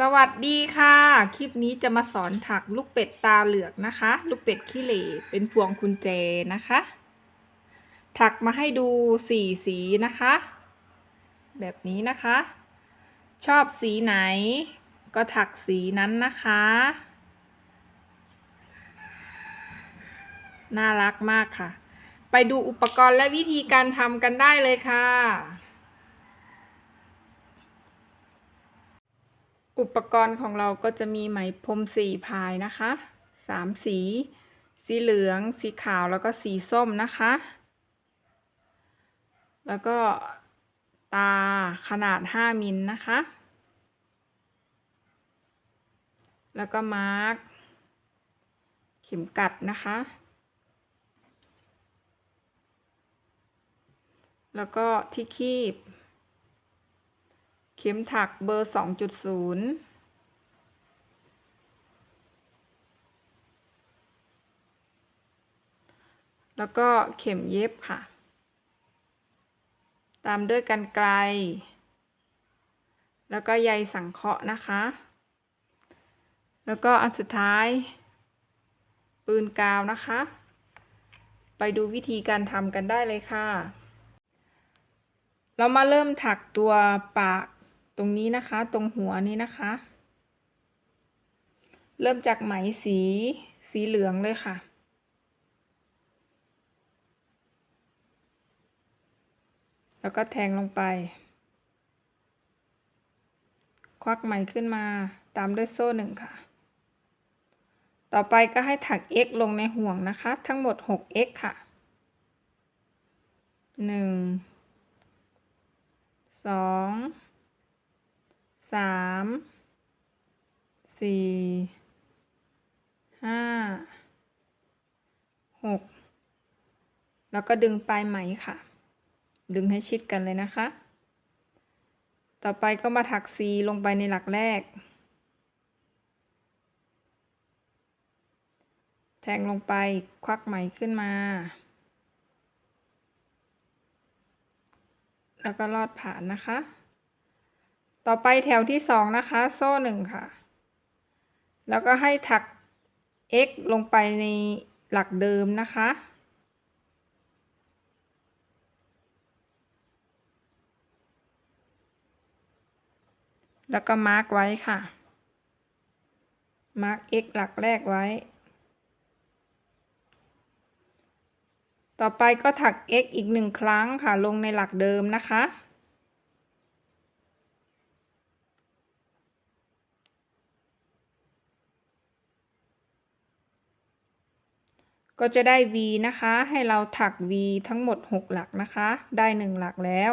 สวัสดีค่ะคลิปนี้จะมาสอนถักลูกเป็ดตาเหลือกนะคะลูกเป็ดขี้เหร่เป็นพวงกุญแจนะคะถักมาให้ดู4สีนะคะแบบนี้นะคะชอบสีไหนก็ถักสีนั้นนะคะน่ารักมากค่ะไปดูอุปกรณ์และวิธีการทำกันได้เลยค่ะอุปกรณ์ของเราก็จะมีไหมพรม4พายนะคะ3สีสีเหลืองสีขาวแล้วก็สีส้มนะคะแล้วก็ตาขนาด5มิลนะคะแล้วก็มาร์กเข็มกัดนะคะแล้วก็ที่คีบเข็มถักเบอร์ 2.0 แล้วก็เข็มเย็บค่ะตามด้วยกรรไกรแล้วก็ใยสังเคราะห์นะคะแล้วก็อันสุดท้ายปืนกาวนะคะไปดูวิธีการทำกันได้เลยค่ะเรามาเริ่มถักตัวปากตรงนี้นะคะตรงหัวนี้นะคะเริ่มจากไหมสีเหลืองเลยค่ะแล้วก็แทงลงไปควักไหมขึ้นมาตามด้วยโซ่1ค่ะต่อไปก็ให้ถัก x ลงในห่วงนะคะทั้งหมด 6x ค่ะ1 2 3 4 5 6แล้วก็ดึงปลายไหมค่ะดึงให้ชิดกันเลยนะคะต่อไปก็มาถัก C ลงไปในหลักแรกแทงลงไปควักไหมขึ้นมาแล้วก็ลอดผ่านนะคะต่อไปแถวที่2นะคะโซ่1ค่ะแล้วก็ให้ถัก x ลงไปในหลักเดิมนะคะแล้วก็มาร์กไว้ค่ะมาร์ก x หลักแรกไว้ต่อไปก็ถัก x อีก1ครั้งค่ะลงในหลักเดิมนะคะก็จะได้ v นะคะให้เราถัก v ทั้งหมด6หลักนะคะได้1หลักแล้ว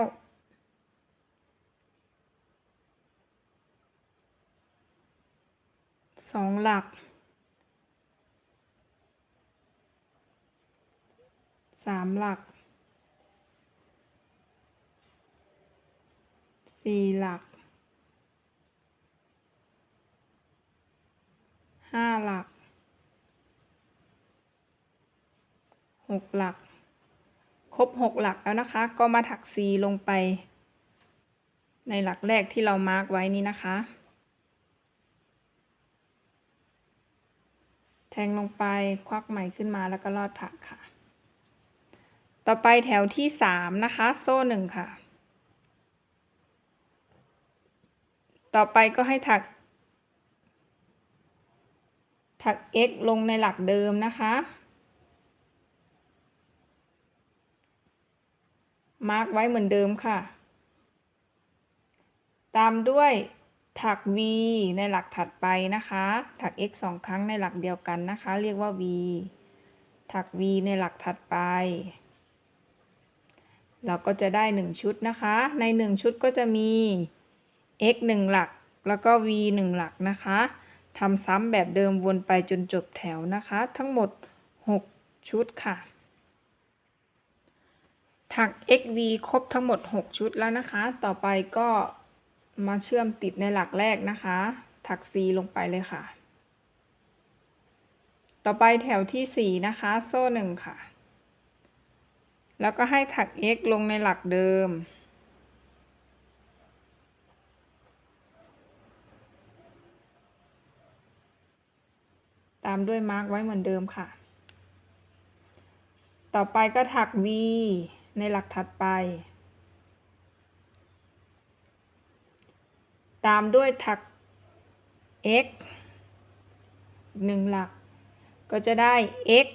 2หลัก3หลัก4หลัก5หลัก6หลักครบ6หลักแล้วนะคะก็มาถัก C ลงไปในหลักแรกที่เรามาร์กไว้นี้นะคะแทงลงไปควักไหมขึ้นมาแล้วก็ลอดผ่านค่ะต่อไปแถวที่3นะคะโซ่1ค่ะต่อไปก็ให้ถัก x ลงในหลักเดิมนะคะมาร์กไว้เหมือนเดิมค่ะตามด้วยถัก v ในหลักถัดไปนะคะถัก x 2ครั้งในหลักเดียวกันนะคะเรียกว่า v ถัก v ในหลักถัดไปเราก็จะได้1ชุดนะคะใน1ชุดก็จะมี x 1หลักแล้วก็ v 1หลักนะคะทำซ้ำแบบเดิมวนไปจนจบแถวนะคะทั้งหมด6ชุดค่ะถัก xv ครบทั้งหมด6ชุดแล้วนะคะต่อไปก็มาเชื่อมติดในหลักแรกนะคะถัก C ลงไปเลยค่ะต่อไปแถวที่4นะคะโซ่1ค่ะแล้วก็ให้ถัก x ลงในหลักเดิม ามด้วยมาร์กไว้เหมือนเดิมค่ะต่อไปก็ถัก V ในหลักถัดไปตามด้วยถัก x 1 หลักก็จะได้ x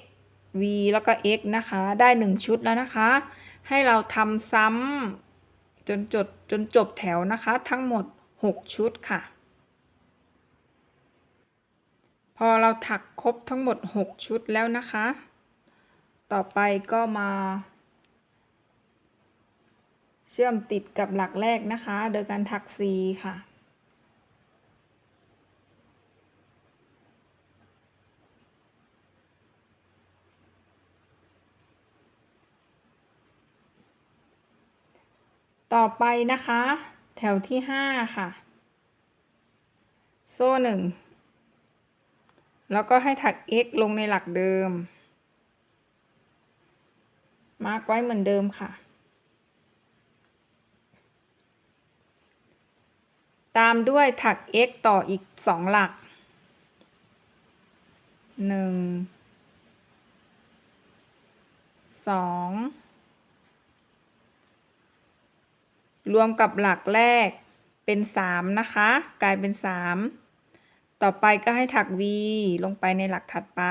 v แล้วก็ x นะคะได้1ชุดแล้วนะคะให้เราทำซ้ำจนจบแถวนะคะทั้งหมด6ชุดค่ะพอเราถักครบทั้งหมด6ชุดแล้วนะคะต่อไปก็มาเชื่อมติดกับหลักแรกนะคะโดยการถัก C ค่ะต่อไปนะคะแถวที่5ค่ะโซ่1แล้วก็ให้ถัก x ลงในหลักเดิมมาร์กไว้เหมือนเดิมค่ะตามด้วยถัก x ต่ออีก2หลัก1 2รวมกับหลักแรกเป็น3นะคะกลายเป็น3ต่อไปก็ให้ถัก v ลงไปในหลักถัดไป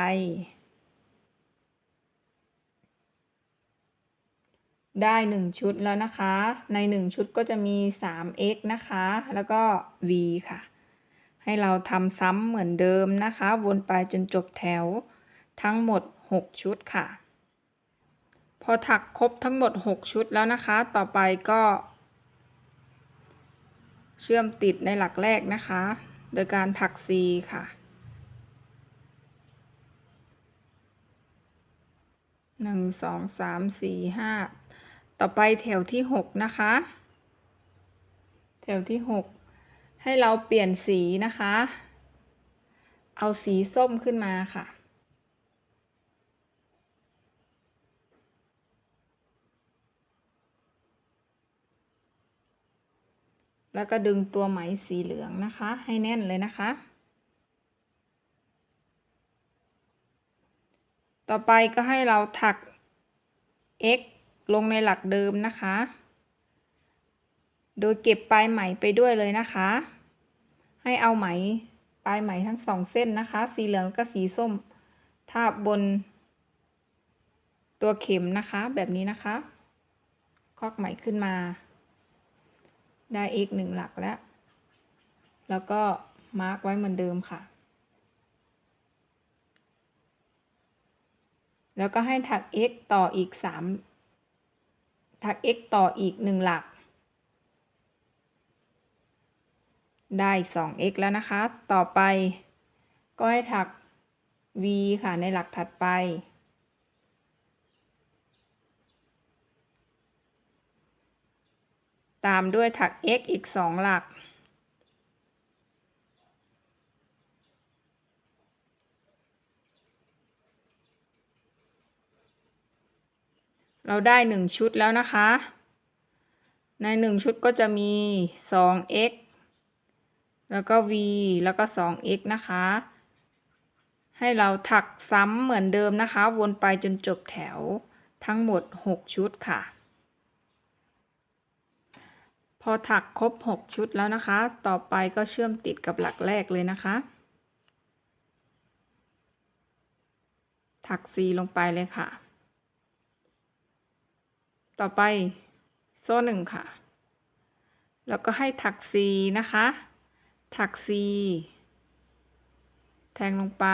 ได้1ชุดแล้วนะคะใน1ชุดก็จะมี 3x นะคะแล้วก็ v ค่ะให้เราทำซ้ำเหมือนเดิมนะคะวนไปจนจบแถวทั้งหมด6ชุดค่ะพอถักครบทั้งหมด6ชุดแล้วนะคะต่อไปก็เชื่อมติดในหลักแรกนะคะโดยการถัก C ค่ะ1 2 3 4 5ต่อไปแถวที่6นะคะแถวที่6ให้เราเปลี่ยนสีนะคะเอาสีส้มขึ้นมาค่ะแล้วก็ดึงตัวไหมสีเหลืองนะคะให้แน่นเลยนะคะต่อไปก็ให้เราถัก x ลงในหลักเดิมนะคะโดยเก็บปลายไหมไปด้วยเลยนะคะให้เอาไหมปลายไหมทั้ง2เส้นนะคะสีเหลืองกับสีส้มทาบบนตัวเข็มนะคะแบบนี้นะคะควักไหมขึ้นมาได้ x 1 หลักแล้วก็มาร์กไว้เหมือนเดิมค่ะแล้วก็ให้ถัก x ต่ออีกถัก x ต่ออีก1หลักได้ 2x แล้วนะคะต่อไปก็ให้ถัก v ค่ะในหลักถัดไปตามด้วยถัก x อีก2หลักเราได้1ชุดแล้วนะคะใน1ชุดก็จะมี 2x แล้วก็ v แล้วก็ 2x นะคะให้เราถักซ้ำเหมือนเดิมนะคะวนไปจนจบแถวทั้งหมด6ชุดค่ะพอถักครบ6ชุดแล้วนะคะต่อไปก็เชื่อมติดกับหลักแรกเลยนะคะถัก C ลงไปเลยค่ะต่อไปโซ่1ค่ะแล้วก็ให้ถัก C นะคะถัก C แทงลงไป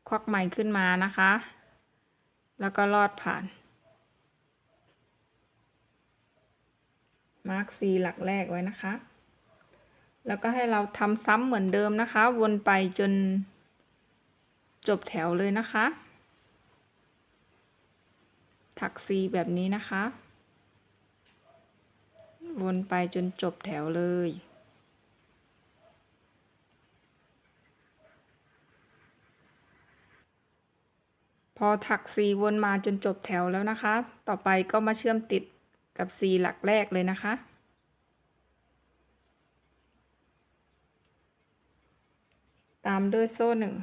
ควักไหมขึ้นมานะคะแล้วก็ลอดผ่านมาร์ก C หลักแรกไว้นะคะแล้วก็ให้เราทำซ้ำเหมือนเดิมนะคะวนไปจนจบแถวเลยนะคะถัก C แบบนี้นะคะวนไปจนจบแถวเลยพอถัก C วนมาจนจบแถวแล้วนะคะต่อไปก็มาเชื่อมติดกับ C หลักแรกเลยนะคะ ตามด้วยโซ่หนึ่ง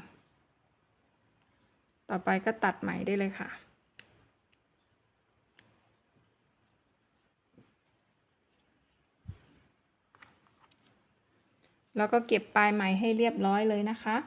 ต่อไปก็ตัดไหมได้เลยค่ะแล้วก็เก็บปลายไหมให้เรียบร้อยเลยนะคะ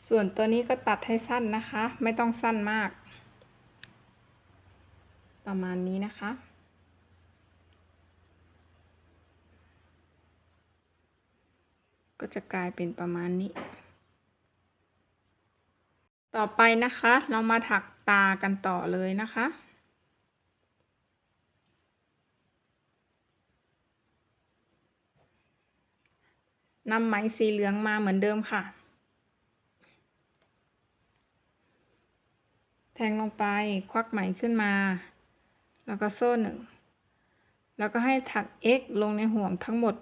ส่วนตัวนี้ก็ตัดให้สั้นนะคะไม่ต้องสั้นมากประมาณนี้นะคะก็จะกลายเป็นประมาณนี้ต่อไปนะคะเรามาถักตากันต่อเลยนะคะนำไหมสีเหลืองมาเหมือนเดิมค่ะแทงลงไปควักไหมขึ้นมาแล้วก็โซ่หนึ่งแล้วก็ให้ถัก x ลงในห่วงทั้งหมด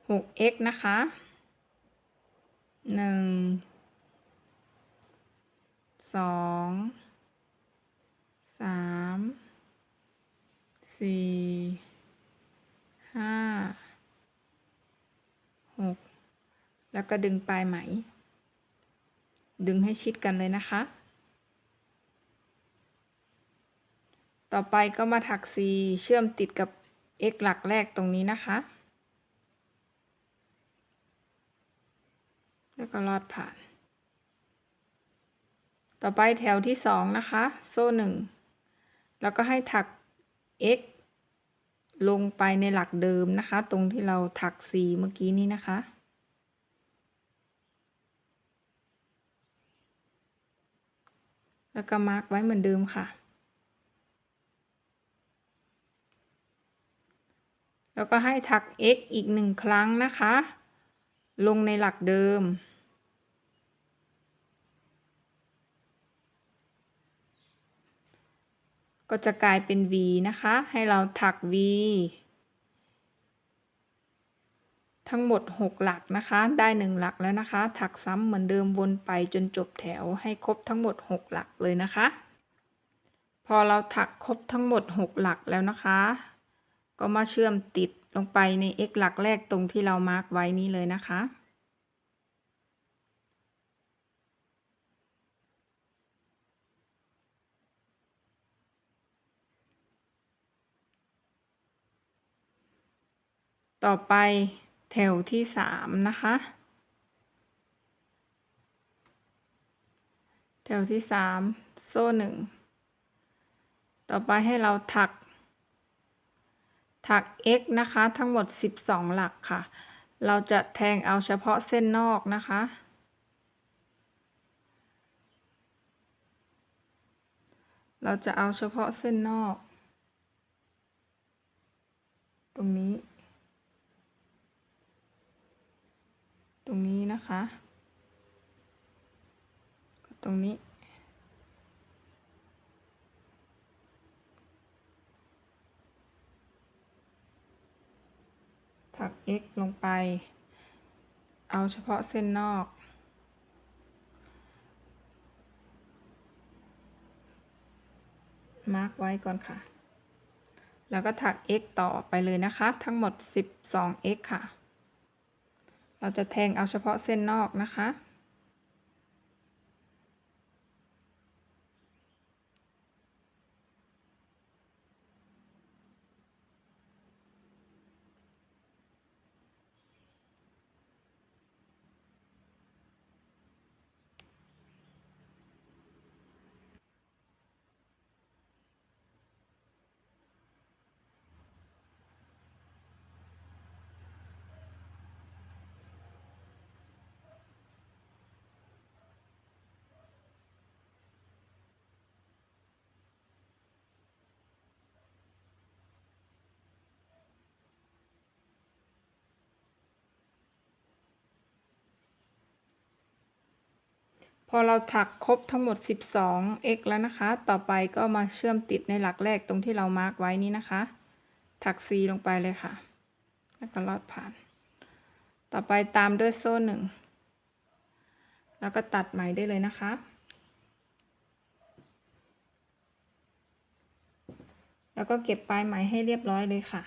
6x นะคะ1 2 3 4 5 6แล้วก็ดึงปลายไหมดึงให้ชิดกันเลยนะคะต่อไปก็มาถัก C เชื่อมติดกับ x หลักแรกตรงนี้นะคะแล้วก็ลอดผ่านต่อไปแถวที่2นะคะโซ่1แล้วก็ให้ถัก x ลงไปในหลักเดิมนะคะตรงที่เราถัก C เมื่อกี้นี้นะคะแล้วก็มาร์กไว้เหมือนเดิมค่ะแล้วก็ให้ถัก x อีก1ครั้งนะคะลงในหลักเดิมก็จะกลายเป็น V นะคะให้เราถัก V ทั้งหมด6หลักนะคะได้1หลักแล้วนะคะถักซ้ำเหมือนเดิมวนไปจนจบแถวให้ครบทั้งหมด6หลักเลยนะคะพอเราถักครบทั้งหมด6หลักแล้วนะคะก็มาเชื่อมติดลงไปใน x หลักแรกตรงที่เรามาร์กไว้นี้เลยนะคะต่อไปแถวที่3นะคะแถวที่3โซ่1ต่อไปให้เราถัก x นะคะทั้งหมด12หลักค่ะเราจะแทงเอาเฉพาะเส้นนอกนะคะเราจะเอาเฉพาะเส้นนอกตรงนี้นะคะตรงนี้ถัก x ลงไปเอาเฉพาะเส้นนอกมาร์กไว้ก่อนค่ะแล้วก็ถัก x ต่อไปเลยนะคะทั้งหมด12x ค่ะเราจะแทงเอาเฉพาะเส้นนอกนะคะ พอเราถักครบทั้งหมด 12x แล้วนะคะ ต่อไปก็มาเชื่อมติดในหลักแรกตรงที่เรามาร์กไว้นี้นะคะ ถัก C ลงไปเลยค่ะ แล้วก็ลอดผ่าน ต่อไปตามด้วยโซ่1แล้วก็ตัดไหมได้เลยนะคะ แล้วก็เก็บปลายไหมให้เรียบร้อยเลยค่ะ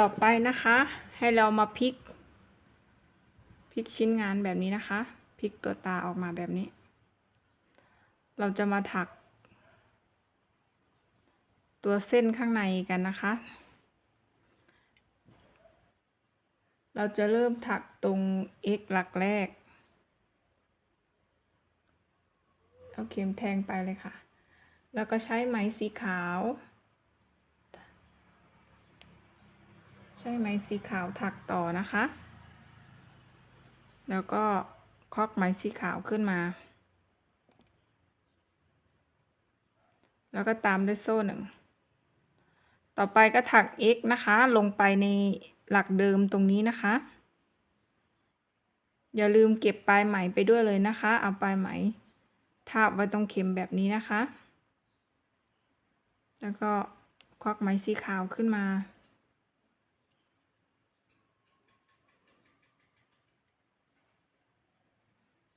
ต่อไปนะคะให้เรามาพลิกชิ้นงานแบบนี้นะคะพลิกตัวตาออกมาแบบนี้ เราจะมาถักตัวเส้นข้างในกันนะคะ เราจะเริ่มถักตรง x หลักแรกเอาเข็มแทงไปเลยค่ะแล้วก็ใช้ไหมสีขาวถักต่อนะคะ แล้วก็คอกไหมสีขาวขึ้นมา แล้วก็ตามด้วยโซ่1ต่อไปก็ถัก x นะคะลงไปในหลักเดิมตรงนี้นะคะอย่าลืมเก็บปลายไหมไปด้วยเลยนะคะเอาปลายไหมทาบไว้ตรงเข็มแบบนี้นะคะแล้วก็ควักไหมสีขาวขึ้นมา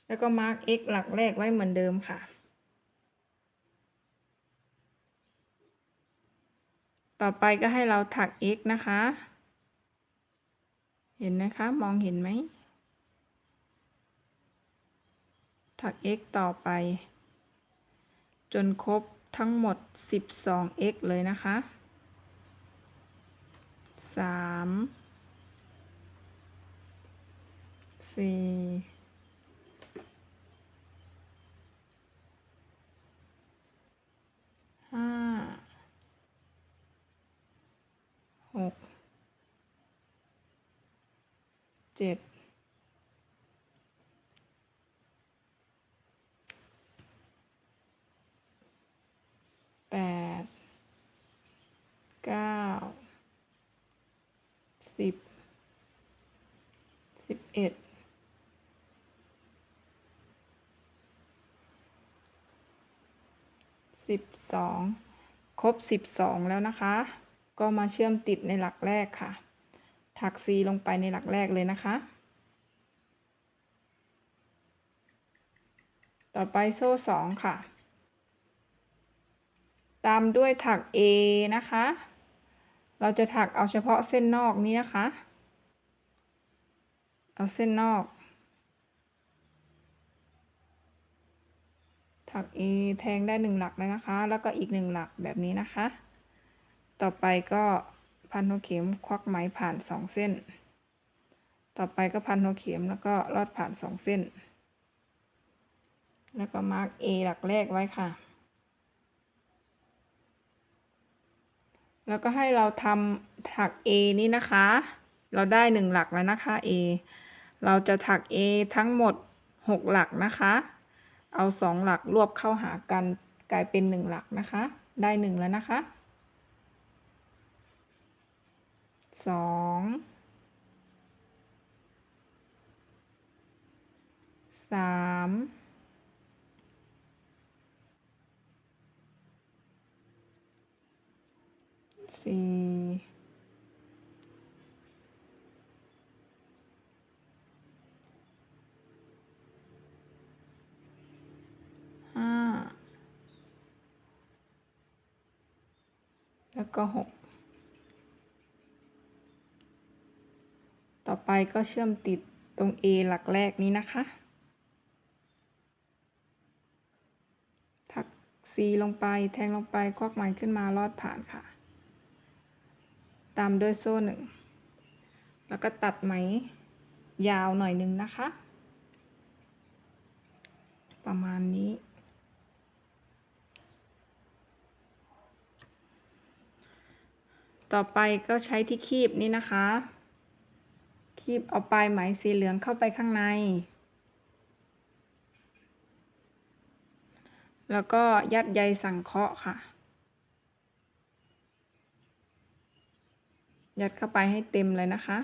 แล้วก็มาร์ก x หลักแรกไว้เหมือนเดิมค่ะต่อไปก็ให้เราถัก x นะคะเห็นนะคะมองเห็นไหมถัก x ต่อไปจนครบทั้งหมด 12x เลยนะคะ3 4 5 6 7 8 9 10 11 12ครบ12แล้วนะคะก็มาเชื่อมติดในหลักแรกค่ะถัก C ลงไปในหลักแรกเลยนะคะต่อไปโซ่2ค่ะตามด้วยถัก A นะคะเราจะถักเอาเฉพาะเส้นนอกนี้นะคะเอาเส้นนอกถัก A แทงได้1หลักแล้วนะคะแล้วก็อีก1หลักแบบนี้นะคะต่อไปก็พันหัวเข็มควักไหมผ่าน2เส้นต่อไปก็พันหัวเข็มแล้วก็ลอดผ่าน2เส้นแล้วก็มาร์ก A หลักแรกไว้ค่ะแล้วก็ให้เราทำถัก A นี้นะคะเราได้1หลักแล้วนะคะ A เราจะถัก A ทั้งหมด6หลักนะคะเอา2หลักรวบเข้าหากันกลายเป็น1หลักนะคะได้1แล้วนะคะ2 3 4 5แล้วก็6ต่อไปก็เชื่อมติดตรง A หลักแรกนี้นะคะถัก C ลงไปแทงลงไปควักไหมขึ้นมาลอดผ่านค่ะตามด้วยโซ่1แล้วก็ตัดไหม ยาวหน่อยนึงนะคะ ประมาณนี้ต่อไปก็ใช้ที่คีบนี่นะคะคีบเอาปลายไหมสีเหลืองเข้าไปข้างในแล้วก็ยัดใยสังเคราะห์ค่ะยัดเข้าไปให้เต็มเลยนะคะ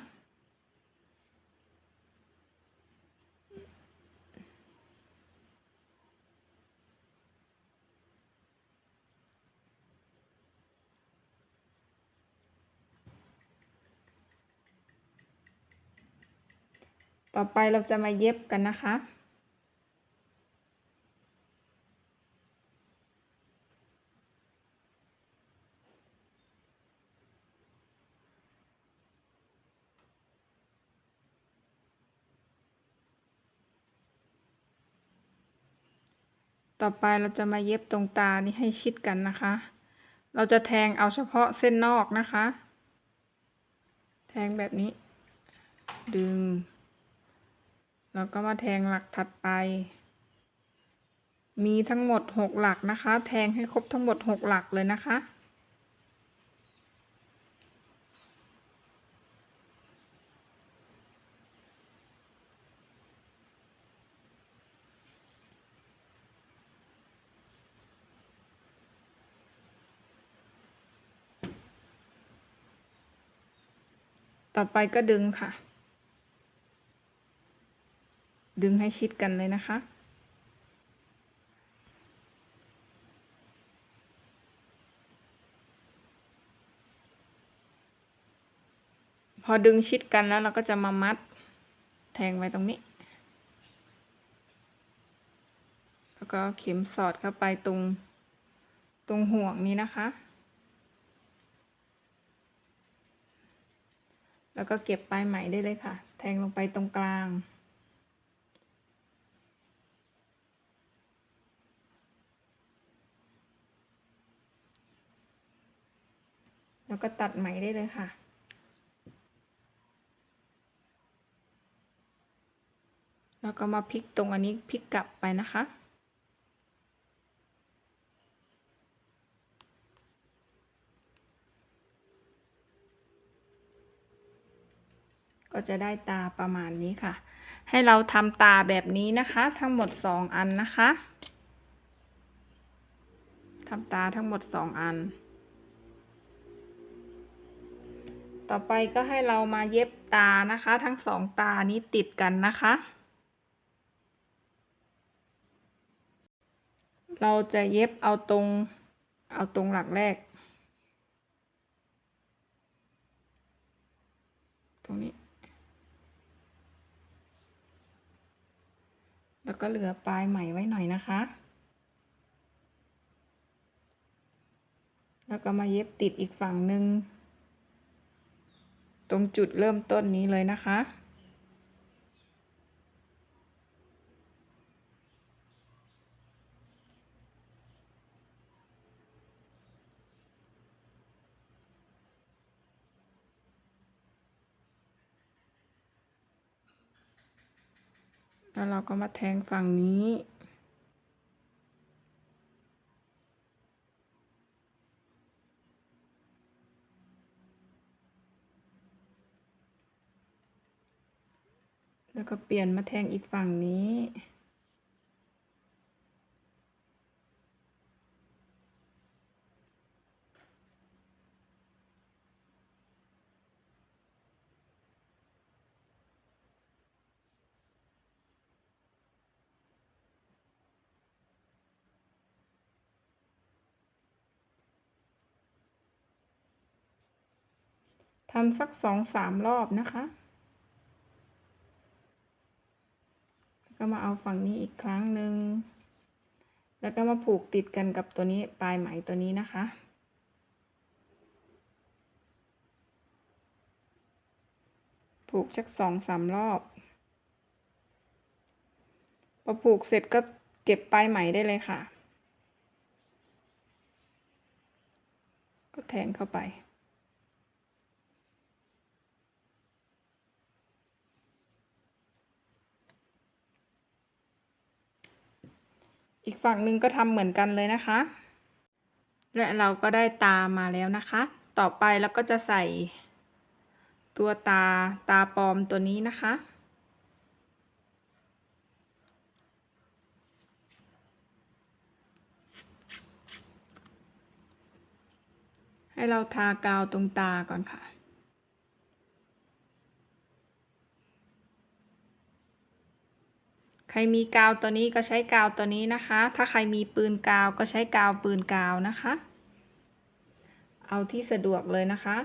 ต่อไปเราจะมาเย็บกันนะคะต่อไปเราจะมาเย็บตรงตานี้ให้ชิดกันนะคะเราจะแทงเอาเฉพาะเส้นนอกนะคะแทงแบบนี้ดึงแล้วก็มาแทงหลักถัดไปมีทั้งหมด6หลักนะคะแทงให้ครบทั้งหมด6หลักเลยนะคะต่อไปก็ดึงค่ะดึงให้ชิดกันเลยนะคะพอดึงชิดกันแล้วเราก็จะมามัดแทงไว้ตรงนี้แล้วก็เข็มสอดเข้าไปตรงห่วงนี้นะคะแล้วก็เก็บปลายไหมได้เลยค่ะแทงลงไปตรงกลางแล้วก็ตัดไหมได้เลยค่ะแล้วก็มาพลิกตรงอันนี้พลิกกลับไปนะคะก็จะได้ตาประมาณนี้ค่ะให้เราทำตาแบบนี้นะคะทั้งหมด2อันนะคะทำตาทั้งหมด2อันต่อไปก็ให้เรามาเย็บตานะคะทั้ง2ตานี้ติดกันนะคะเราจะเย็บเอาตรงหลักแรกตรงนี้แล้วก็เหลือปลายไหมไว้หน่อยนะคะแล้วก็มาเย็บติดอีกฝั่งหนึ่งตรงจุดเริ่มต้นนี้เลยนะคะแล้วเราก็มาแทงฝั่งนี้แล้วก็เปลี่ยนมาแทงอีกฝั่งนี้ทำสัก2-3รอบนะคะแล้วก็มาเอาฝั่งนี้อีกครั้งหนึ่งแล้วก็มาผูกติดกันกับตัวนี้ปลายไหมตัวนี้นะคะผูกสัก2-3รอบพอผูกเสร็จก็เก็บปลายไหมได้เลยค่ะก็แทงเข้าไป อีกฝั่งหนึ่งก็ทำเหมือนกันเลยนะคะ และเราก็ได้ตามาแล้วนะคะ ต่อไปเราก็จะใส่ตัวตาปลอมตัวนี้นะคะ ให้เราทากาวตรงตาก่อนค่ะ ใครมีกาวตัวนี้ก็ใช้กาวตัวนี้นะคะ ถ้าใครมีปืนกาวก็ใช้กาวปืนกาวนะคะ เอาที่สะดวกเลยนะคะ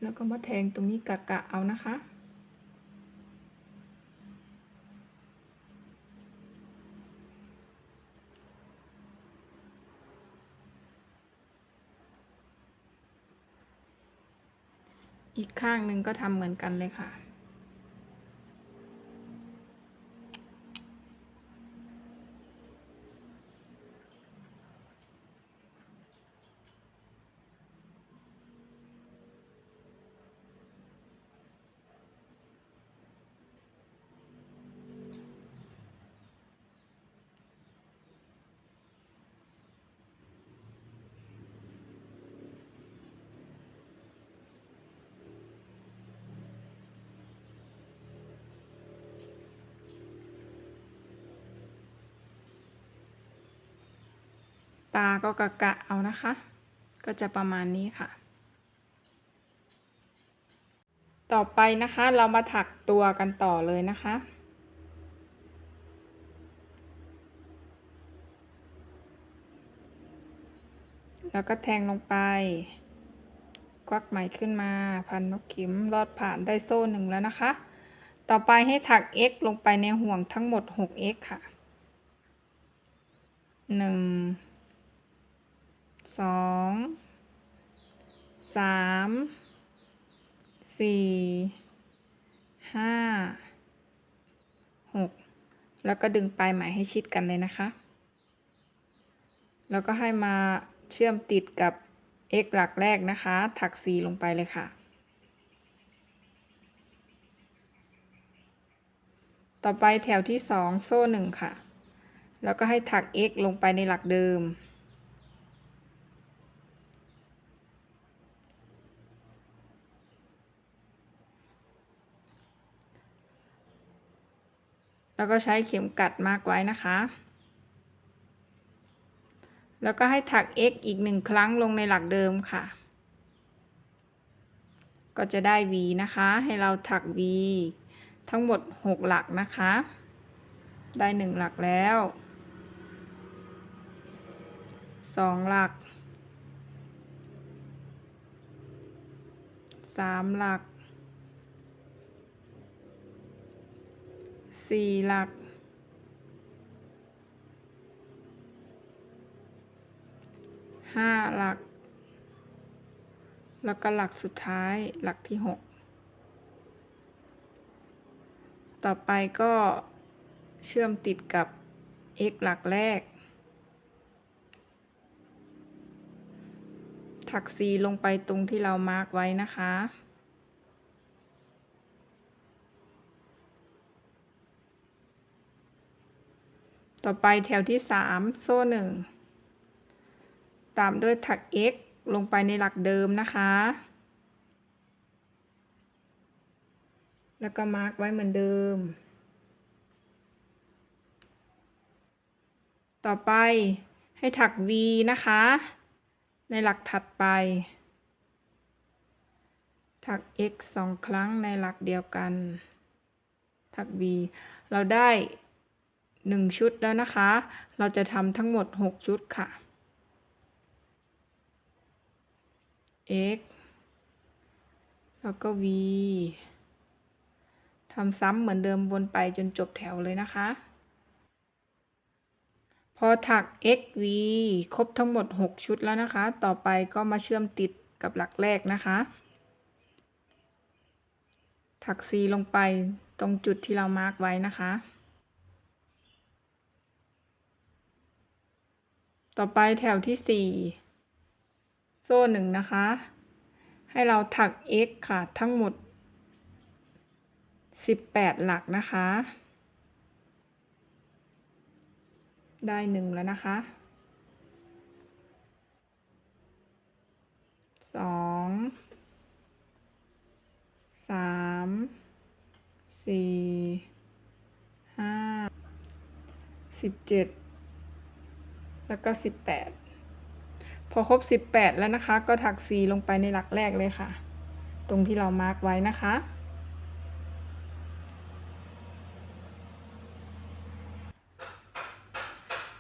แล้วก็มาแทงตรงนี้กะเอานะคะ อีกข้างหนึ่งก็ทำเหมือนกันเลยค่ะ ตาก็กะเอานะคะ ก็จะประมาณนี้ค่ะ ต่อไปนะคะเรามาถักตัวกันต่อเลยนะคะ แล้วก็แทงลงไป ควักไหมขึ้นมาพันนกเข็มลอดผ่านได้โซ่หนึ่งแล้วนะคะ ต่อไปให้ถัก x ลงไปในห่วงทั้งหมด 6x ค่ะ1 2 3 4 5 6แล้วก็ดึงปลายไหมให้ชิดกันเลยนะคะ แล้วก็ให้มาเชื่อมติดกับ x หลักแรกนะคะ ถัก4ลงไปเลยค่ะ ต่อไปแถวที่2โซ่1ค่ะ แล้วก็ให้ถัก x ลงไปในหลักเดิม แล้วก็ใช้เข็มกัดมาร์กไว้นะคะ แล้วก็ให้ถัก x อีก1ครั้งลงในหลักเดิมค่ะ ก็จะได้ v นะคะ ให้เราถัก v ทั้งหมด6หลักนะคะ ได้1หลักแล้ว2หลัก3หลัก4หลัก5หลักแล้วก็หลักสุดท้ายหลักที่6ต่อไปก็เชื่อมติดกับ x หลักแรกถัก4ลงไปตรงที่เรามาร์กไว้นะคะ ต่อไปแถวที่3โซ่1ตามด้วยถัก x ลงไปในหลักเดิมนะคะ แล้วก็มาร์กไว้เหมือนเดิม ต่อไปให้ถัก v นะคะในหลักถัดไปถัก x 2 ครั้งในหลักเดียวกันถัก v เราได้1ชุดแล้วนะคะ เราจะทำทั้งหมด6ชุดค่ะ x แล้วก็ v ทำซ้ำเหมือนเดิมวนไปจนจบแถวเลยนะคะ พอถัก x v ครบทั้งหมด6ชุดแล้วนะคะ ต่อไปก็มาเชื่อมติดกับหลักแรกนะคะ ถัก c ลงไปตรงจุดที่เรามาร์กไว้นะคะ ต่อไปแถวที่4โซ่1นะคะ ให้เราถัก x ค่ะทั้งหมด18หลักนะคะได้1แล้วนะคะ2 3 4 5 17แล้วก็18พอครบ18แล้วนะคะก็ถัก4ลงไปในหลักแรกเลยค่ะตรงที่เรามาร์กไว้นะคะ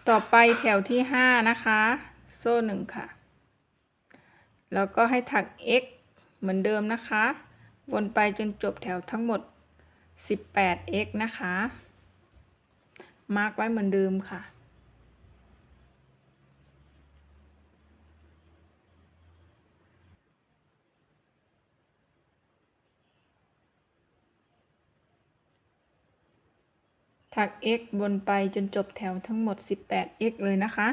ต่อไปแถวที่5นะคะโซ่1ค่ะแล้วก็ให้ถัก x เหมือนเดิมนะคะวนไปจนจบแถวทั้งหมด18x นะคะมาร์กไว้เหมือนเดิมค่ะถัก x วนไปจนจบแถวทั้งหมด18x เลยนะคะ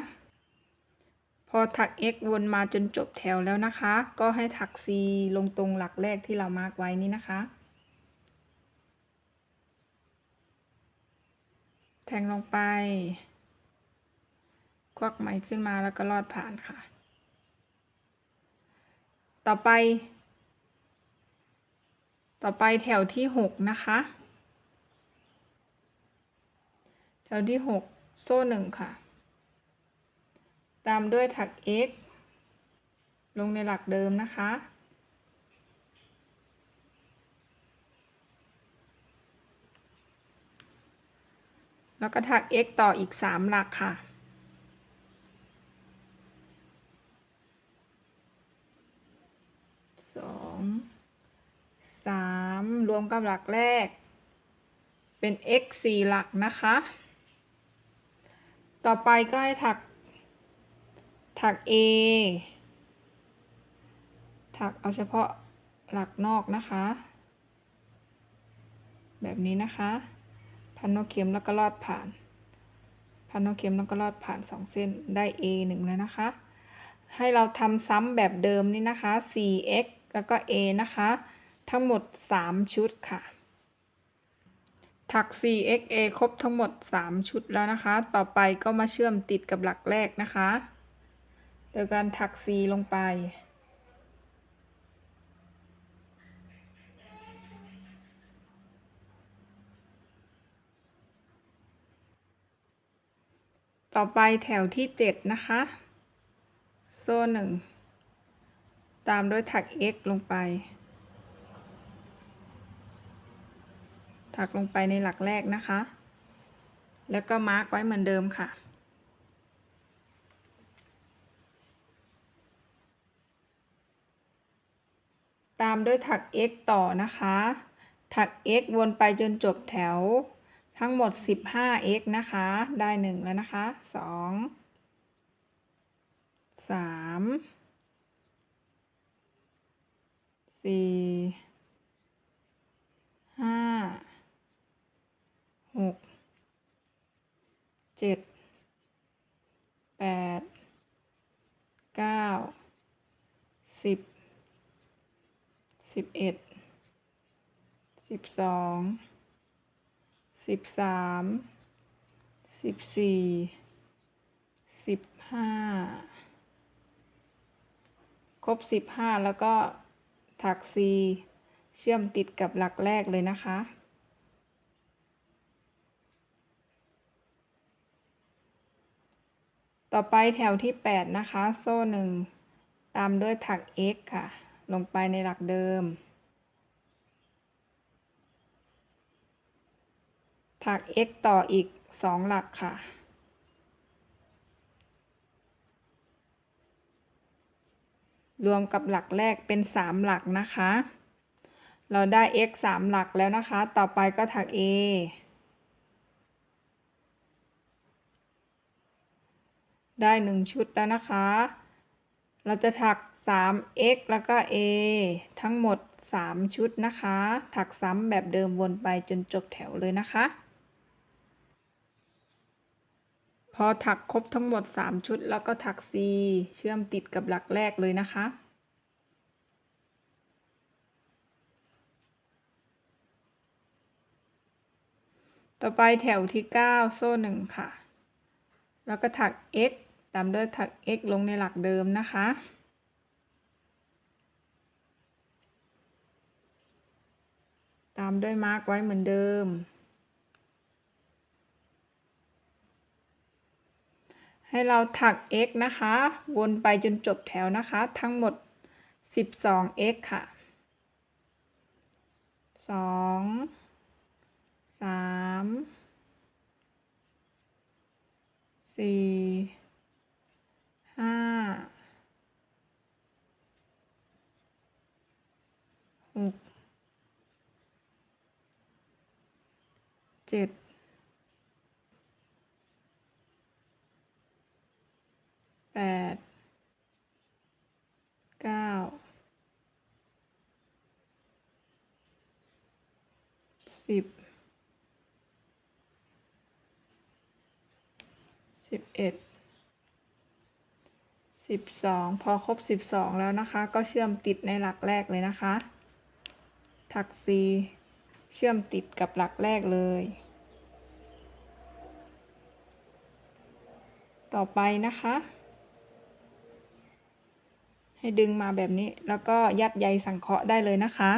พอถัก x วนมาจนจบแถวแล้วนะคะก็ให้ถัก c ลงตรงหลักแรกที่เรามาร์กไว้นี้นะคะแทงลงไปควักไหมขึ้นมาแล้วก็ลอดผ่านค่ะต่อไปแถวที่6นะคะแถวที่6โซ่1ค่ะตามด้วยถัก x ลงในหลักเดิมนะคะแล้วก็ถัก x ต่ออีก3หลักค่ะ2 3รวมกับหลักแรกเป็น x 4หลักนะคะต่อไปก็ให้ถัก a ถักเอาเฉพาะหลักนอกนะคะแบบนี้นะคะพันนกเข็มแล้วก็ลอดผ่านพันนกเข็มแล้วก็ลอดผ่าน2เส้นได้ a 1แล้วนะคะให้เราทำซ้ำแบบเดิมนี่นะคะ 4x แล้วก็ a นะคะทั้งหมด3ชุดค่ะถัก 4x a ครบทั้งหมด3ชุดแล้วนะคะต่อไปก็มาเชื่อมติดกับหลักแรกนะคะโดยการถัก c ลงไปต่อไปแถวที่7นะคะโซ่1ตามด้วยถัก x ลงไปถักลงไปในหลักแรกนะคะแล้วก็มาร์กไว้เหมือนเดิมค่ะตามด้วยถัก x ต่อนะคะถัก x วนไปจนจบแถวทั้งหมด 15x นะคะได้1แล้วนะคะ2 3 4 5 6 7 8 9 10 11 12 13 14 15ครบ15แล้วก็ถัก c เชื่อมติดกับหลักแรกเลยนะคะต่อไปแถวที่8นะคะโซ่1ตามด้วยถัก x ค่ะลงไปในหลักเดิมถัก x ต่ออีก2หลักค่ะรวมกับหลักแรกเป็น3หลักนะคะเราได้ x 3หลักแล้วนะคะต่อไปก็ถัก a ได้1ชุดแล้วนะคะเราจะถัก 3x แล้วก็ a ทั้งหมด3ชุดนะคะถักซ้ำแบบเดิมวนไปจนจบแถวเลยนะคะพอถักครบทั้งหมด3ชุดแล้วก็ถัก c เชื่อมติดกับหลักแรกเลยนะคะ ต่อไปแถวที่9โซ่1ค่ะแล้วก็ถัก x ตามด้วยถัก x ลงในหลักเดิมนะคะตามด้วยมาร์กไว้เหมือนเดิมให้เราถัก x นะคะวนไปจนจบแถวนะคะทั้งหมด12 x ค่ะ2 3 4 5 6 7 8 9 10 11 12พอครบ12แล้วนะคะก็เชื่อมติดในหลักแรกเลยนะคะถัก C เชื่อมติดกับหลักแรกเลยต่อไปนะคะให้ดึงมาแบบนี้แล้วก็ยัดใยสังเคราะห์ได้เลยนะคะ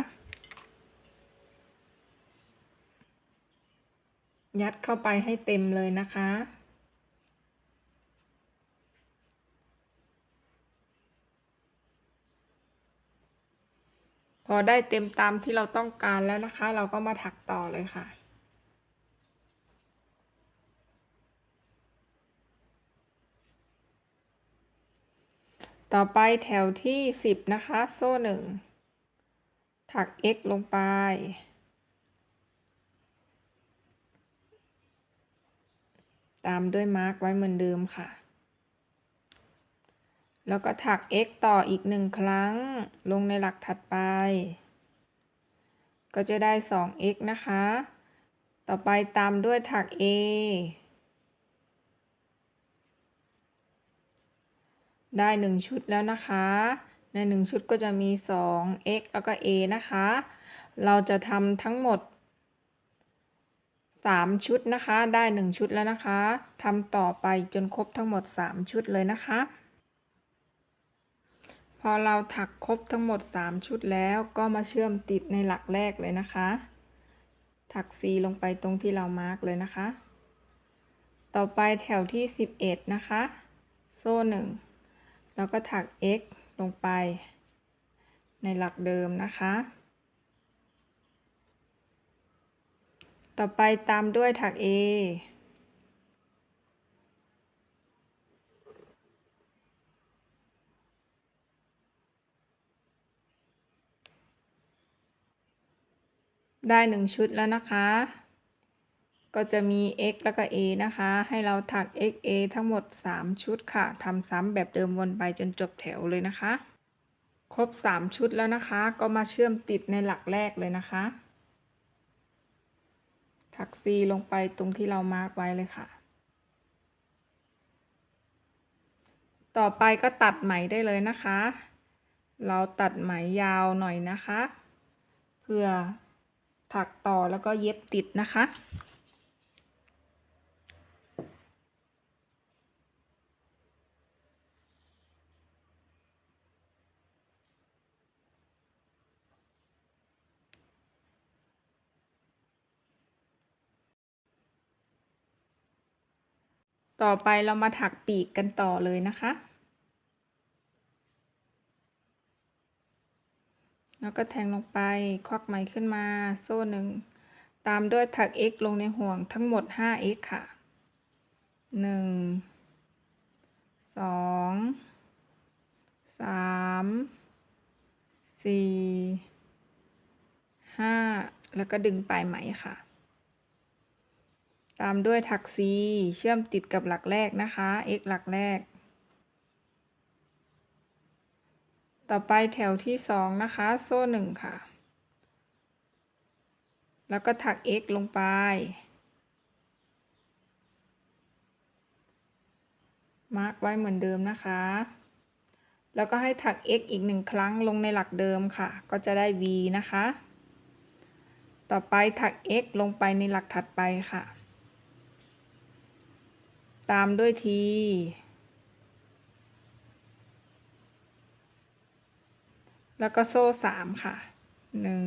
ยัดเข้าไปให้เต็มเลยนะคะพอได้เต็มตามที่เราต้องการแล้วนะคะเราก็มาถักต่อเลยค่ะต่อไปแถวที่10นะคะโซ่1ถัก x ลงไปตามด้วยมาร์กไว้เหมือนเดิมค่ะแล้วก็ถัก x ต่ออีก1ครั้งลงในหลักถัดไปก็จะได้ 2x นะคะต่อไปตามด้วยถัก a ได้1ชุดแล้วนะคะใน1ชุดก็จะมี 2x แล้วก็ a นะคะเราจะทำทั้งหมด3ชุดนะคะได้1ชุดแล้วนะคะทำต่อไปจนครบทั้งหมด3ชุดเลยนะคะพอเราถักครบทั้งหมด3ชุดแล้วก็มาเชื่อมติดในหลักแรกเลยนะคะถัก C ลงไปตรงที่เรามาร์กเลยนะคะต่อไปแถวที่11นะคะโซ่1แล้วก็ถัก x ลงไปในหลักเดิมนะคะต่อไปตามด้วยถัก a ได้1ชุดแล้วนะคะก็จะมี x แล้วก็ a นะคะให้เราถัก x a ทั้งหมด3ชุดค่ะทำซ้ำแบบเดิมวนไปจนจบแถวเลยนะคะครบ3ชุดแล้วนะคะก็มาเชื่อมติดในหลักแรกเลยนะคะถัก C ลงไปตรงที่เรามาร์กไว้เลยค่ะต่อไปก็ตัดไหมได้เลยนะคะเราตัดไหมยาวหน่อยนะคะเพื่อถักต่อแล้วก็เย็บติดนะคะต่อไปเรามาถักปีกกันต่อเลยนะคะแล้วก็แทงลงไปควักไหมขึ้นมาโซ่1ตามด้วยถัก x ลงในห่วงทั้งหมด 5x ค่ะ1 2 3 4 5แล้วก็ดึงปลายไหมค่ะตามด้วยถัก C เชื่อมติดกับหลักแรกนะคะ x หลักแรกต่อไปแถวที่2นะคะโซ่1ค่ะแล้วก็ถัก x ลงไปมาร์กไว้เหมือนเดิมนะคะแล้วก็ให้ถัก x อีก1ครั้งลงในหลักเดิมค่ะก็จะได้ v นะคะต่อไปถัก x ลงไปในหลักถัดไปค่ะ ตามด้วยที แล้วก็โซ่3ค่ะ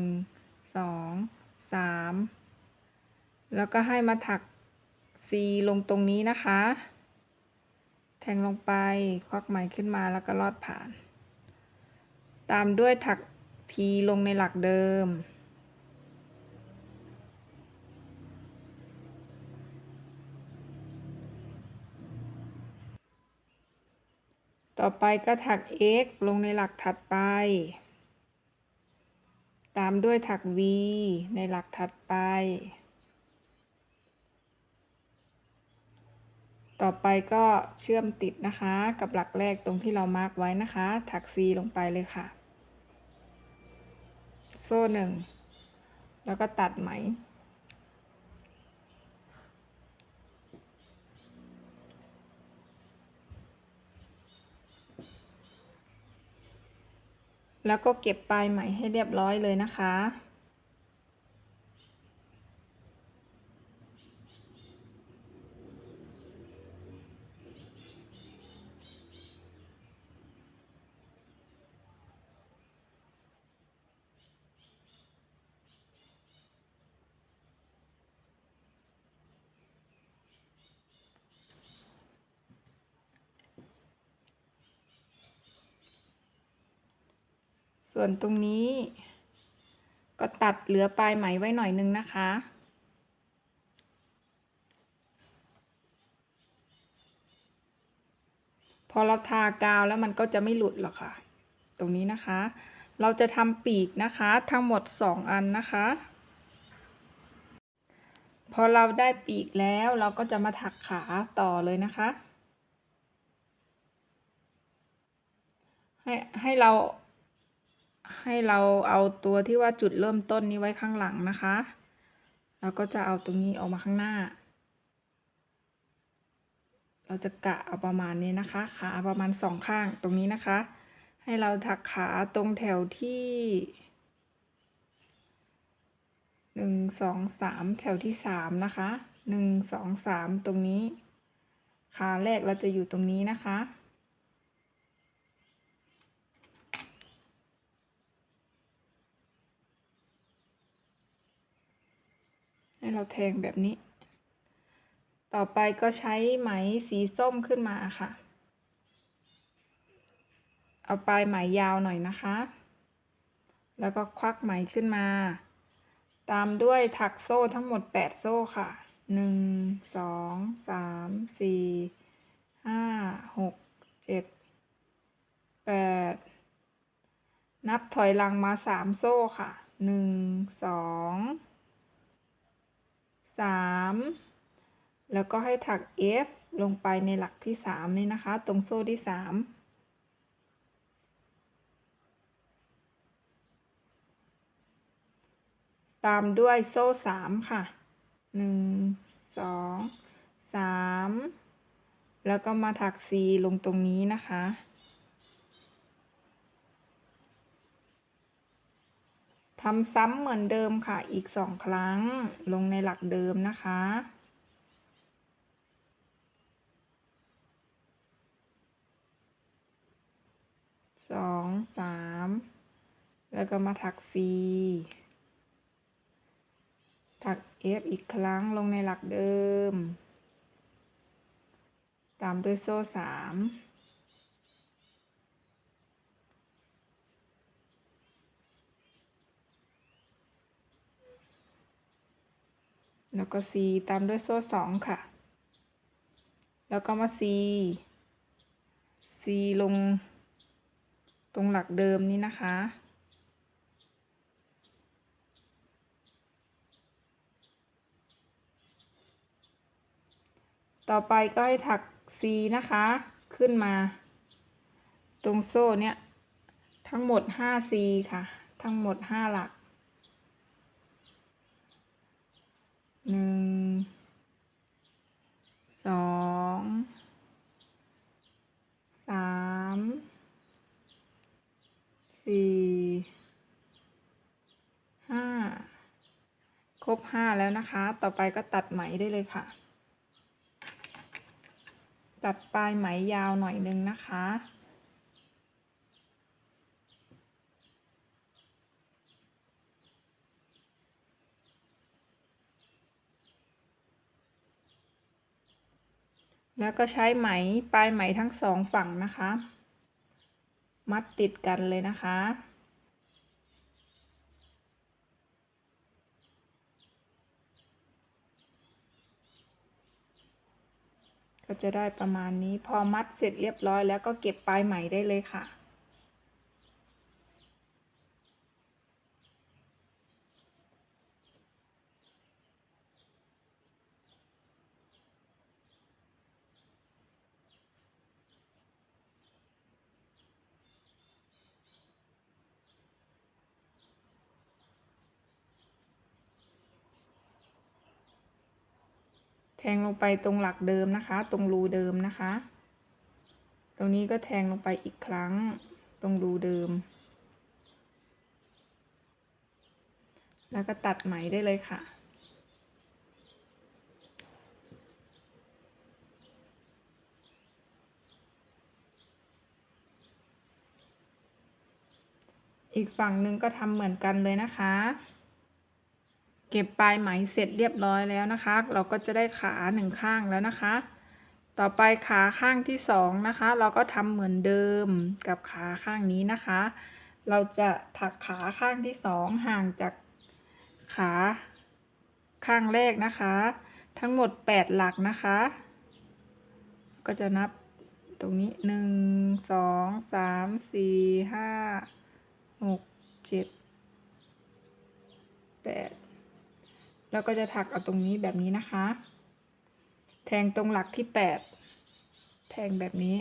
1 2 3แล้วก็ให้มาถัก C ลงตรงนี้นะคะ แทงลงไปควักไหมขึ้นมาแล้วก็ลอดผ่าน ตามด้วยถัก T ลงในหลักเดิม ต่อไปก็ถัก X ลงในหลักถัดไป ตามด้วยถัก V ในหลักถัดไป ต่อไปก็เชื่อมติดนะคะกับหลักแรกตรงที่เรามาร์กไว้นะคะ ถัก C ลงไปเลยค่ะ โซ่1แล้วก็ตัดไหม แล้วก็เก็บปลายไหมให้เรียบร้อยเลยนะคะ ส่วนตรงนี้ก็ตัดเหลือปลายไหมไว้หน่อยนึงนะคะ พอเราทากาวแล้วมันก็จะไม่หลุดหรอกค่ะ ตรงนี้นะคะ เราจะทำปีกนะคะทั้งหมด2อันนะคะ พอเราได้ปีกแล้วเราก็จะมาถักขาต่อเลยนะคะ ให้เราเอาตัวที่ว่าจุดเริ่มต้นนี้ไว้ข้างหลังนะคะแล้วก็จะเอาตรงนี้ออกมาข้างหน้า เราจะกะเอาประมาณนี้นะคะ ขาประมาณ2ข้างตรงนี้นะคะ ให้เราถักขาตรงแถวที่1 2 3แถวที่3นะคะ1 2 3ตรงนี้ขาแรกเราจะอยู่ตรงนี้นะคะ ให้เราแทงแบบนี้ ต่อไปก็ใช้ไหมสีส้มขึ้นมาค่ะ เอาปลายไหมยาวหน่อยนะคะ แล้วก็ควักไหมขึ้นมา ตามด้วยถักโซ่ทั้งหมด8โซ่ค่ะ1 2 3 4 5 6 7 8นับถอยหลังมา3โซ่ค่ะ1 2 3แล้วก็ให้ถัก F ลงไปในหลักที่3นี่นะคะตรงโซ่ที่3ตามด้วยโซ่3ค่ะ1 2 3แล้วก็มาถัก C ลงตรงนี้นะคะทำซ้ำเหมือนเดิมค่ะอีก2ครั้งลงในหลักเดิมนะคะ2 3แล้วก็มาถัก C ถัก F อีกครั้งลงในหลักเดิมตามด้วยโซ่3แล้วก็ C ตามด้วยโซ่2ค่ะแล้วก็มา C ลงตรงหลักเดิมนี้นะคะต่อไปก็ให้ถัก C นะคะขึ้นมาตรงโซ่เนี่ยทั้งหมด5 C ค่ะทั้งหมด5หลัก1 2 3 4 5ครบ5แล้วนะคะต่อไปก็ตัดไหมได้เลยค่ะ ตัดปลายไหมยาวหน่อยนึงนะคะ แล้วก็ใช้ไหมปลายไหมทั้งสองฝั่งนะคะ มัดติดกันเลยนะคะ ก็จะได้ประมาณนี้ พอมัดเสร็จเรียบร้อยแล้วก็เก็บปลายไหมได้เลยค่ะ แทงลงไปตรงหลักเดิมนะคะ ตรงรูเดิมนะคะ ตรงนี้ก็แทงลงไปอีกครั้งตรงรูเดิม แล้วก็ตัดไหมได้เลยค่ะ อีกฝั่งหนึ่งก็ทำเหมือนกันเลยนะคะ เก็บปลายไหมเสร็จเรียบร้อยแล้วนะคะ เราก็จะได้ขาหนึ่งข้างแล้วนะคะ ต่อไปขาข้างที่สองนะคะ เราก็ทำเหมือนเดิมกับขาข้างนี้นะคะ เราจะถักขาข้างที่สองห่างจากขาข้างแรกนะคะ ทั้งหมด8หลักนะคะ ก็จะนับตรงนี้1 2 3 4 5 6 7 8แล้วก็จะถักเอาตรงนี้แบบนี้นะคะ แทงตรงหลักที่8แทงแบบนี้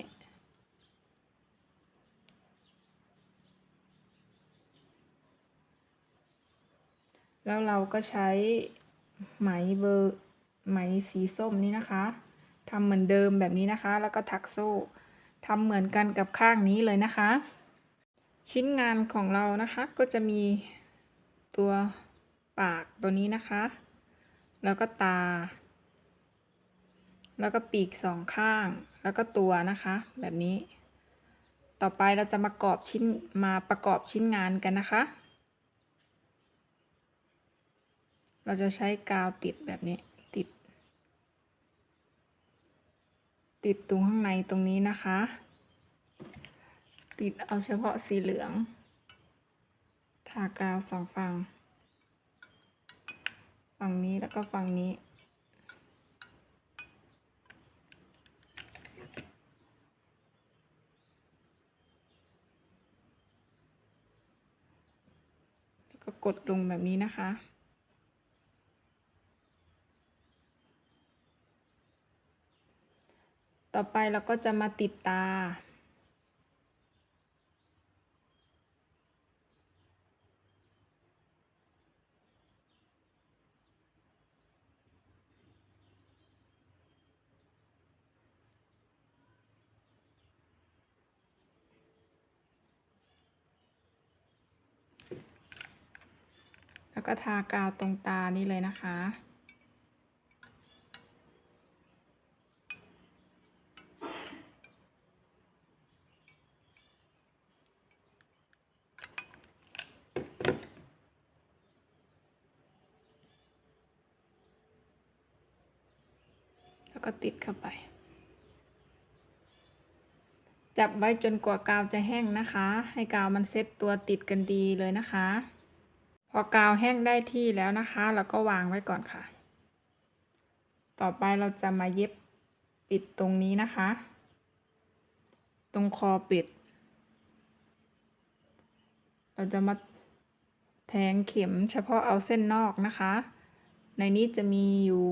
แล้วเราก็ใช้ไหมเบอร์ไหมสีส้มนี้นะคะทำเหมือนเดิมแบบนี้นะคะ แล้วก็ถักโซ่ทำเหมือนกันกับข้างนี้เลยนะคะ ชิ้นงานของเรานะคะก็จะมีตัวปากตัวนี้นะคะ แล้วก็ตา แล้วก็ปีกสองข้างแล้วก็ตัวนะคะแบบนี้ ต่อไปเราจะมาประกอบชิ้นงานกันนะคะ เราจะใช้กาวติดแบบนี้ติดตรงข้างในตรงนี้นะคะ ติดเอาเฉพาะสีเหลืองทากาวสองฝั่งนี้แล้วก็ฝั่งนี้แล้วก็กดลงแบบนี้นะคะ ต่อไปเราก็จะมาติดตา แล้วก็ทากาวตรงตานี่เลยนะคะ แล้วก็ติดเข้าไป จับไว้จนกว่ากาวจะแห้งนะคะ ให้กาวมันเซ็ตตัวติดกันดีเลยนะคะ พอกาวแห้งได้ที่แล้วนะคะเราก็วางไว้ก่อนค่ะ ต่อไปเราจะมาเย็บปิดตรงนี้นะคะ ตรงคอปิด เราจะมาแทงเข็มเฉพาะเอาเส้นนอกนะคะ ในนี้จะมีอยู่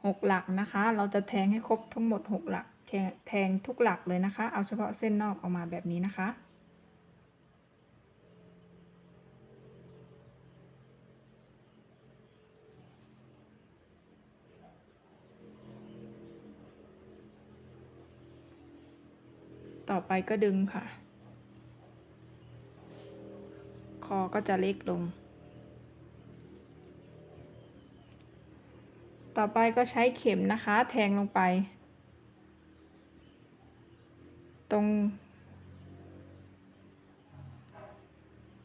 6หลักนะคะ เราจะแทงให้ครบทั้งหมด6หลักแทงทุกหลักเลยนะคะ เอาเฉพาะเส้นนอกออกมาแบบนี้นะคะ ต่อไปก็ดึงค่ะ คอก็จะเล็กลง ต่อไปก็ใช้เข็มนะคะ แทงลงไป ตรง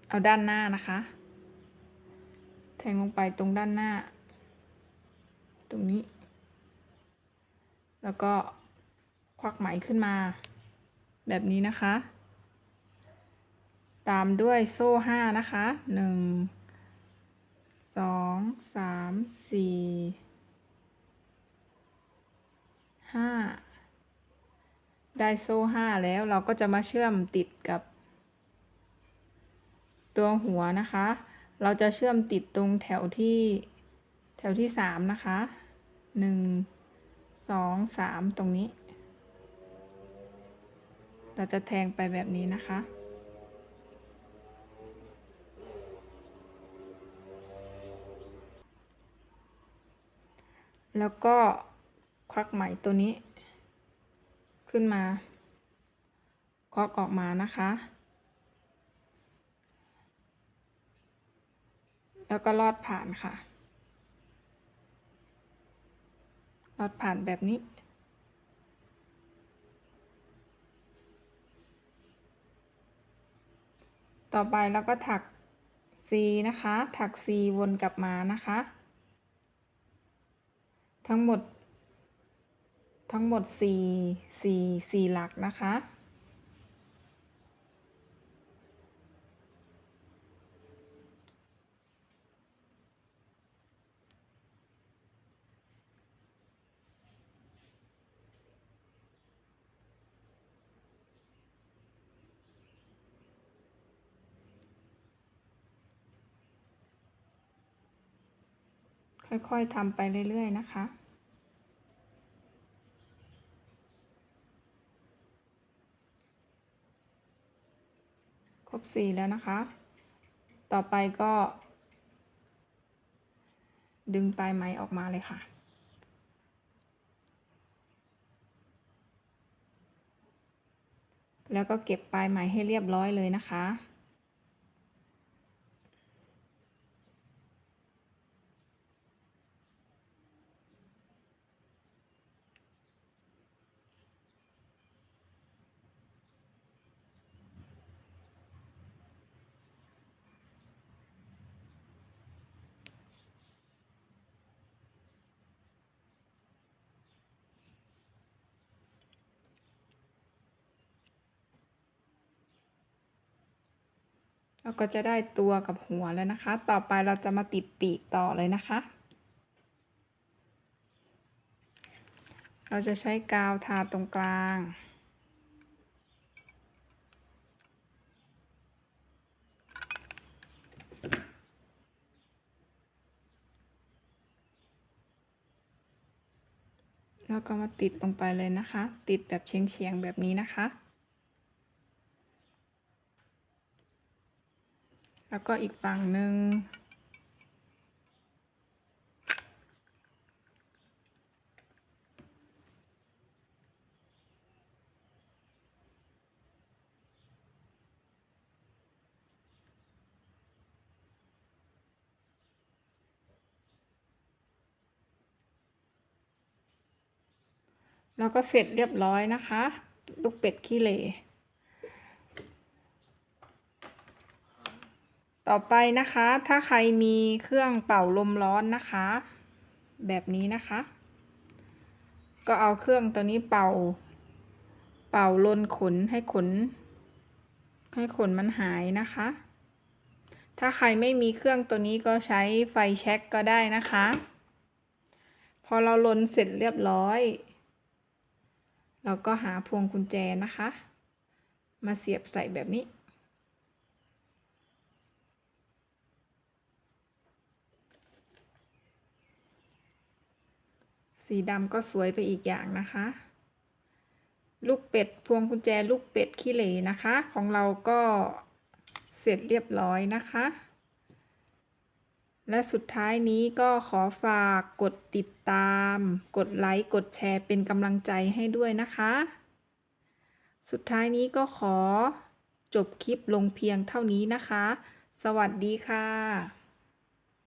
เอาด้านหน้านะคะแทงลงไปตรงด้านหน้าตรงนี้แล้วก็ควักไหมขึ้นมาแบบนี้นะคะตามด้วยโซ่5นะคะ1 2 3 4 5ได้โซ่5แล้วเราก็จะมาเชื่อมติดกับตัวหัวนะคะเราจะเชื่อมติดตรงแถวที่3นะคะ1 2 3ตรงนี้เราจะแทงไปแบบนี้นะคะแล้วก็ควักไหมตัวนี้ขึ้นมาควักออกมานะคะแล้วก็ลอดผ่านค่ะลอดผ่านแบบนี้ต่อไปแล้วก็ถัก C นะคะถัก C วนกลับมานะคะทั้งหมด4หลักนะคะค่อยๆทำไปเรื่อยๆนะคะครบ4แล้วนะคะต่อไปก็ดึงปลายไหมออกมาเลยค่ะแล้วก็เก็บปลายไหมให้เรียบร้อยเลยนะคะเราก็จะได้ตัวกับหัวแล้วนะคะต่อไปเราจะมาติดปีกต่อเลยนะคะเราจะใช้กาวทาตรงกลางแล้วก็มาติดลงไปเลยนะคะติดแบบเฉียงๆแบบนี้นะคะแล้วก็อีกฝั่งหนึ่งแล้วก็เสร็จเรียบร้อยนะคะลูกเป็ดขี้เหร่ต่อไปนะคะถ้าใครมีเครื่องเป่าลมร้อนนะคะแบบนี้นะคะก็เอาเครื่องตัวนี้เป่าลนขนให้ขนมันหายนะคะถ้าใครไม่มีเครื่องตัวนี้ก็ใช้ไฟแช็กก็ได้นะคะพอเราลนเสร็จเรียบร้อยเราก็หาพวงกุญแจนะคะมาเสียบใส่แบบนี้สีดำก็สวยไปอีกอย่างนะคะลูกเป็ดพวงกุญแจลูกเป็ดขี้เหร่นะคะของเราก็เสร็จเรียบร้อยนะคะและสุดท้ายนี้ก็ขอฝากกดติดตามกดไลค์กดแชร์เป็นกำลังใจให้ด้วยนะคะสุดท้ายนี้ก็ขอจบคลิปลงเพียงเท่านี้นะคะสวัสดีค่ะ